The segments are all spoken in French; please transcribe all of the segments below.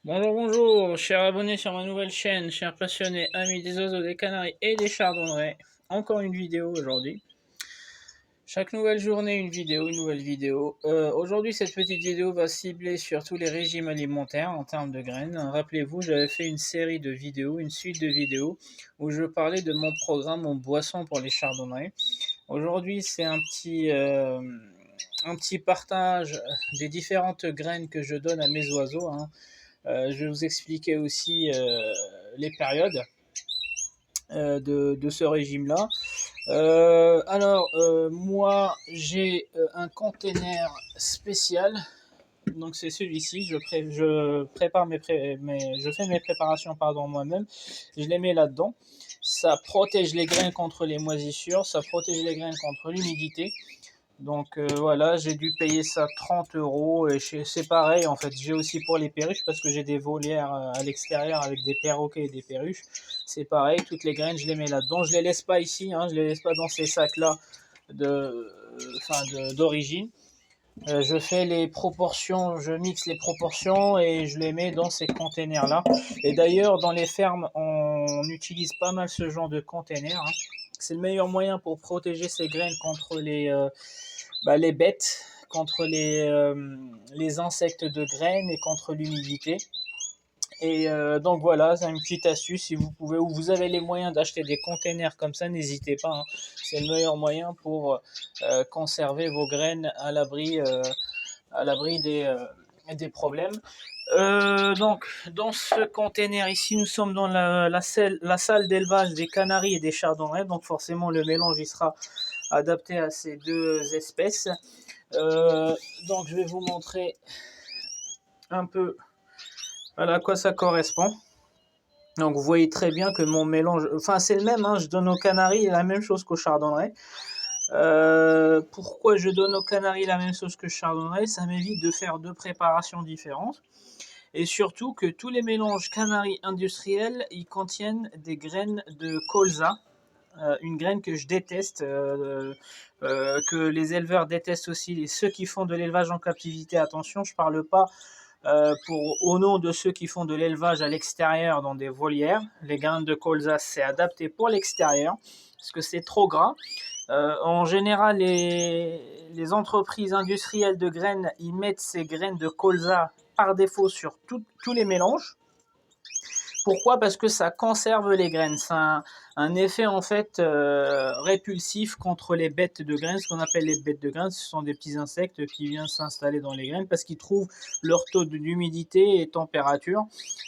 Bonjour, bonjour, chers abonnés sur ma nouvelle chaîne, chers passionnés, amis des oiseaux, des canaris et des chardonnerets. Encore une vidéo aujourd'hui. Chaque nouvelle journée, une vidéo, une nouvelle vidéo. Aujourd'hui, cette petite vidéo va cibler sur tous les régimes alimentaires en termes de graines. Rappelez-vous, j'avais fait une série de vidéos, une suite de vidéos, où je parlais de mon programme en boisson pour les chardonnerets. Aujourd'hui, c'est un petit partage des différentes graines que je donne à mes oiseaux, hein. Je vais vous expliquer aussi les périodes de ce régime-là. Moi, j'ai un container spécial. Donc c'est celui-ci. Je prépare je fais mes préparations moi-même. Je les mets là-dedans. Ça protège les graines contre les moisissures. Ça protège les graines contre l'humidité. Donc voilà, j'ai dû payer ça 30 euros et c'est pareil en fait. J'ai aussi pour les perruches parce que j'ai des volières à l'extérieur avec des perroquets et des perruches. C'est pareil, toutes les graines je les mets là-dedans. Je les laisse pas ici, hein, je les laisse pas dans ces sacs-là d'origine. Je fais les proportions, je mixe les proportions et je les mets dans ces containers-là. Et d'ailleurs, dans les fermes, on utilise pas mal ce genre de containers, hein. C'est le meilleur moyen pour protéger ces graines contre les bêtes, contre les insectes de graines et contre l'humidité. Et donc voilà, c'est une petite astuce. Si vous pouvez ou vous avez les moyens d'acheter des containers comme ça, n'hésitez pas, hein. C'est le meilleur moyen pour conserver vos graines à l'abri des problèmes. Donc, dans ce container ici, nous sommes dans la salle d'élevage des canaris et des chardonnerets. Donc, forcément, le mélange il sera adapté à ces deux espèces. Donc, je vais vous montrer un peu à quoi ça correspond. Donc, vous voyez très bien que mon mélange, enfin, c'est le même, hein, je donne aux canaris la même chose qu'aux chardonnerets. Pourquoi je donne aux canaris la même chose que chardonneret? Ça m'évite de faire deux préparations différentes. Et surtout que tous les mélanges canaris industriels, ils contiennent des graines de colza, une graine que je déteste, que les éleveurs détestent aussi. Et ceux qui font de l'élevage en captivité, attention, je ne parle pas au nom de ceux qui font de l'élevage à l'extérieur dans des volières. Les graines de colza, c'est adapté pour l'extérieur, parce que c'est trop gras. En général, les entreprises industrielles de graines, ils mettent ces graines de colza par défaut sur tous les mélanges. Pourquoi? Parce que ça conserve les graines. Ça a un effet en fait répulsif contre les bêtes de graines. Ce qu'on appelle les bêtes de graines, ce sont des petits insectes qui viennent s'installer dans les graines parce qu'ils trouvent leur taux d'humidité et température.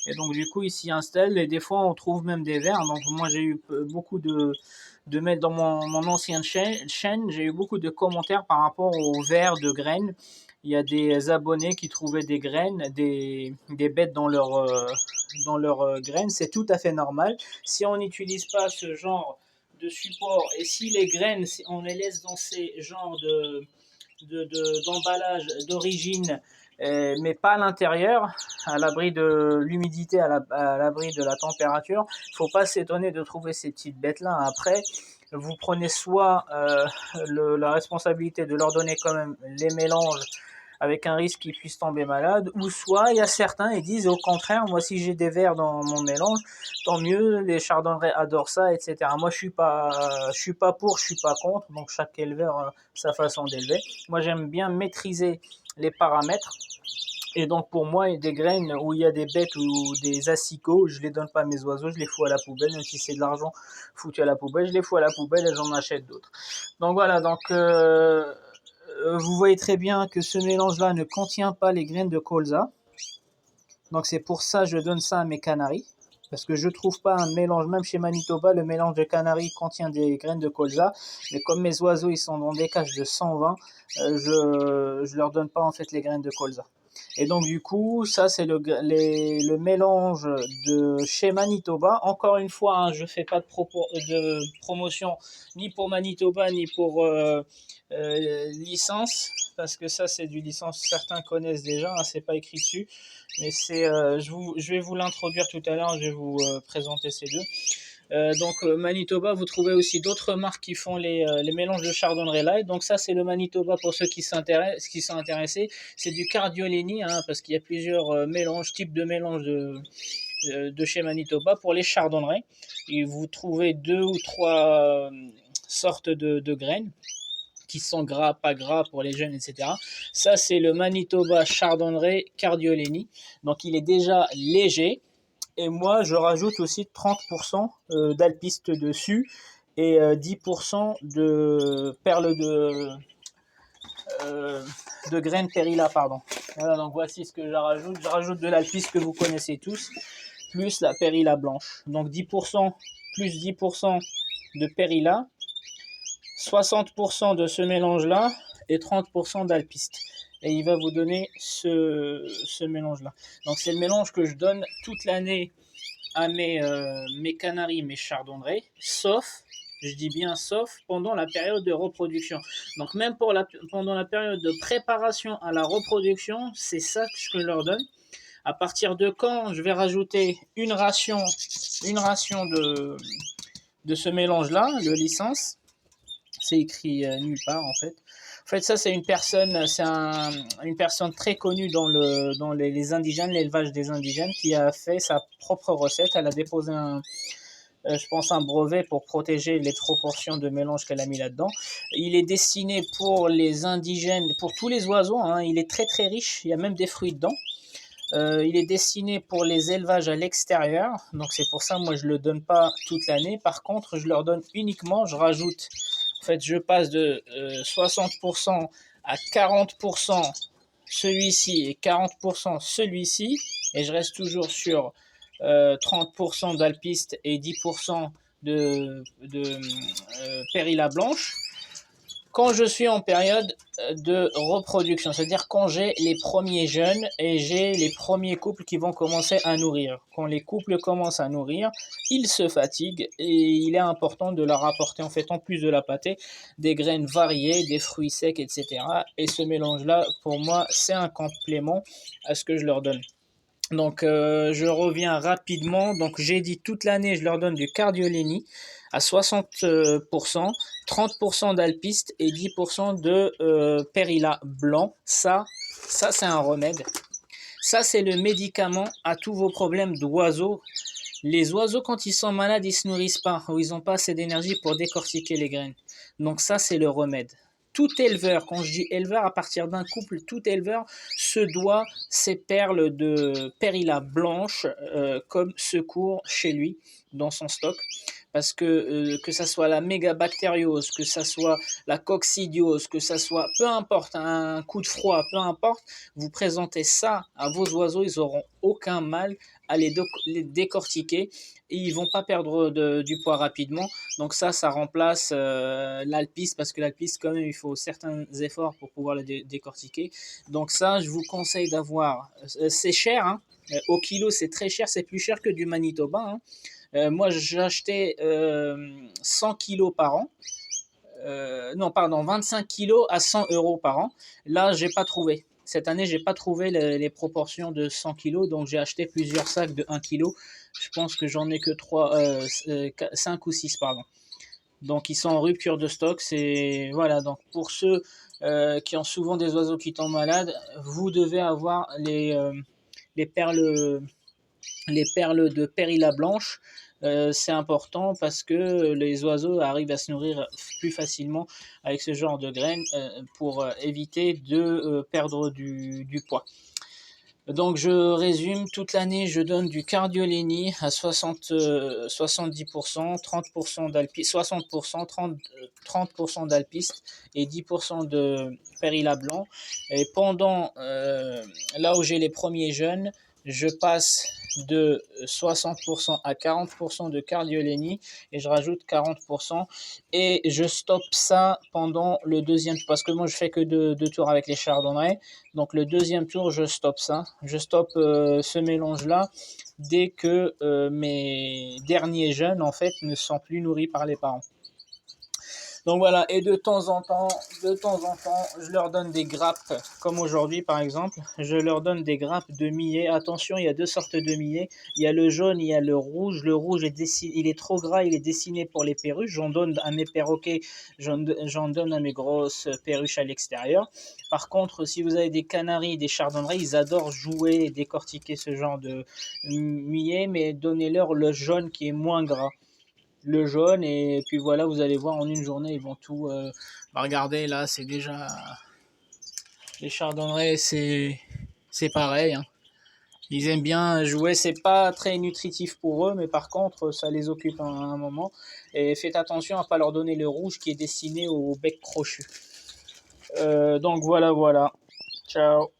Et donc du coup, ils s'y installent et des fois, on trouve même des vers. Donc moi, j'ai eu beaucoup de mettre dans mon ancienne chaîne, j'ai eu beaucoup de commentaires par rapport aux vers de graines. Il y a des abonnés qui trouvaient des graines, des bêtes dans leurs graines. C'est tout à fait normal. Si on n'utilise pas ce genre de support et si les graines, si on les laisse dans ces genres d'emballage d'origine, mais pas à l'intérieur, à l'abri de l'humidité, à l'abri de la température. Il ne faut pas s'étonner de trouver ces petites bêtes-là. Après, vous prenez soit la responsabilité de leur donner quand même les mélanges avec un risque qu'ils puissent tomber malades, ou soit il y a certains qui disent au contraire, moi si j'ai des vers dans mon mélange, tant mieux, les chardonnerets adorent ça, etc. Moi je suis pas pour, je suis pas contre, donc chaque éleveur a sa façon d'élever. Moi j'aime bien maîtriser les paramètres. Et donc pour moi, des graines où il y a des bêtes ou des asticots, je les donne pas à mes oiseaux, je les fous à la poubelle, même si c'est de l'argent foutu à la poubelle, je les fous à la poubelle et j'en achète d'autres. Donc voilà, vous voyez très bien que ce mélange-là ne contient pas les graines de colza. Donc c'est pour ça que je donne ça à mes canaris. Parce que je ne trouve pas un mélange, même chez Manitoba, le mélange de canaris contient des graines de colza. Mais comme mes oiseaux ils sont dans des cages de 120, je leur donne pas en fait les graines de colza. Et donc du coup, ça c'est le mélange de chez Manitoba. Encore une fois, hein, je ne fais pas de promotion ni pour Manitoba ni pour licence, parce que ça c'est du licence, certains connaissent déjà, hein, c'est pas écrit dessus. Mais je vais vous l'introduire tout à l'heure, je vais vous présenter ces deux. Manitoba, vous trouvez aussi d'autres marques qui font les mélanges de Chardonnay Light. Donc ça, c'est le Manitoba pour ceux qui sont intéressés. C'est du Cardiolini, hein, parce qu'il y a plusieurs types de mélanges de chez Manitoba pour les Chardonnerets. Et vous trouvez 2 ou 3 sortes de graines qui sont gras, pas gras pour les jeunes, etc. Ça, c'est le Manitoba Chardonnay Cardiolini. Donc, il est déjà léger. Et moi, je rajoute aussi 30% d'alpiste dessus et 10% de perles de graines Perilla, pardon. Voilà, donc voici ce que je rajoute. Je rajoute de l'alpiste que vous connaissez tous, plus la Perilla blanche. Donc 10% plus 10% de Perilla, 60% de ce mélange-là et 30% d'alpiste. Et il va vous donner ce mélange-là. Donc c'est le mélange que je donne toute l'année à mes canaris, mes chardonnerets, sauf, je dis bien sauf, pendant la période de reproduction. Donc même pendant la période de préparation à la reproduction, c'est ça que je leur donne. À partir de quand je vais rajouter une ration de ce mélange-là, le licence, c'est écrit nulle part en fait. En fait, ça c'est une personne très connue dans les indigènes, l'élevage des indigènes, qui a fait sa propre recette. Elle a déposé je pense un brevet pour protéger les proportions de mélange qu'elle a mis là-dedans. Il est destiné pour les indigènes, pour tous les oiseaux, hein. Il est très très riche, il y a même des fruits dedans. Il est destiné pour les élevages à l'extérieur, donc c'est pour ça moi je le donne pas toute l'année. Par contre, je leur donne uniquement, je rajoute, en fait je passe de 60% à 40% celui-ci et 40% celui-ci, et je reste toujours sur 30% d'alpiste et 10% de Perilla blanche quand je suis en période de reproduction, c'est-à-dire quand j'ai les premiers jeunes et j'ai les premiers couples qui vont commencer à nourrir. Quand les couples commencent à nourrir, ils se fatiguent et il est important de leur apporter, en fait, en plus de la pâtée, des graines variées, des fruits secs, etc. Et ce mélange-là, pour moi, c'est un complément à ce que je leur donne. Donc je reviens rapidement. Donc j'ai dit toute l'année, je leur donne du Cardiolini à 60%, 30% d'alpiste et 10% de Perilla blanc. Ça c'est un remède. Ça, c'est le médicament à tous vos problèmes d'oiseaux. Les oiseaux, quand ils sont malades, ils ne se nourrissent pas ou ils n'ont pas assez d'énergie pour décortiquer les graines. Donc ça, c'est le remède. Tout éleveur, quand je dis éleveur, à partir d'un couple, tout éleveur se doit ces perles de Perilla blanche comme secours chez lui, dans son stock. Parce que ça soit la mégabactériose, que ça soit la coccidiose, que ça soit, peu importe, un coup de froid, peu importe, vous présentez ça à vos oiseaux, ils n'auront aucun mal à les décortiquer et ils vont pas perdre du poids rapidement. Donc ça remplace l'alpiste, parce que l'alpiste, quand même, il faut certains efforts pour pouvoir le décortiquer. Donc ça, je vous conseille d'avoir, c'est cher, hein, au kilo c'est très cher, c'est plus cher que du Manitoba, hein. Moi, j'achetais 100 kilos par an. Non, pardon, 25 kilos à 100 euros par an. Là, j'ai pas trouvé. Cette année, j'ai pas trouvé les proportions de 100 kilos, donc j'ai acheté plusieurs sacs de 1 kilo. Je pense que j'en ai que 5 ou 6, pardon. Donc, ils sont en rupture de stock. C'est voilà. Donc, pour ceux qui ont souvent des oiseaux qui tombent malades, vous devez avoir les perles de Perilla blanche. C'est important parce que les oiseaux arrivent à se nourrir plus facilement avec ce genre de graines pour éviter de perdre du poids. Donc je résume, toute l'année je donne du Cardiolini à 70%, 30% d'alpiste, 60%, 30% d'alpiste et 10% de Perilla blanc. Et pendant là où j'ai les premiers jeunes, je passe de 60% à 40% de Cardiolini et je rajoute 40% et je stoppe ça pendant le deuxième, parce que moi je fais que deux tours avec les chardonnerets. Donc le deuxième tour, je stoppe ça. Je stoppe ce mélange-là dès que mes derniers jeunes, en fait, ne sont plus nourris par les parents. Donc voilà, et de temps en temps, je leur donne des grappes, comme aujourd'hui par exemple, je leur donne des grappes de millet. Attention, il y a deux sortes de millet, il y a le jaune, il y a le rouge. Le rouge est dessiné, il est trop gras, il est dessiné pour les perruches. J'en donne à mes perroquets, j'en donne à mes grosses perruches à l'extérieur. Par contre, si vous avez des canaris, des chardonnerets, ils adorent jouer et décortiquer ce genre de millet, mais donnez-leur le jaune qui est moins gras, le jaune, et puis voilà, vous allez voir en une journée ils vont tout regardez là, c'est déjà les chardonnerets, c'est pareil, hein. Ils aiment bien jouer, c'est pas très nutritif pour eux, mais par contre ça les occupe un moment. Et faites attention à pas leur donner le rouge qui est destiné au bec crochu. Donc voilà, ciao.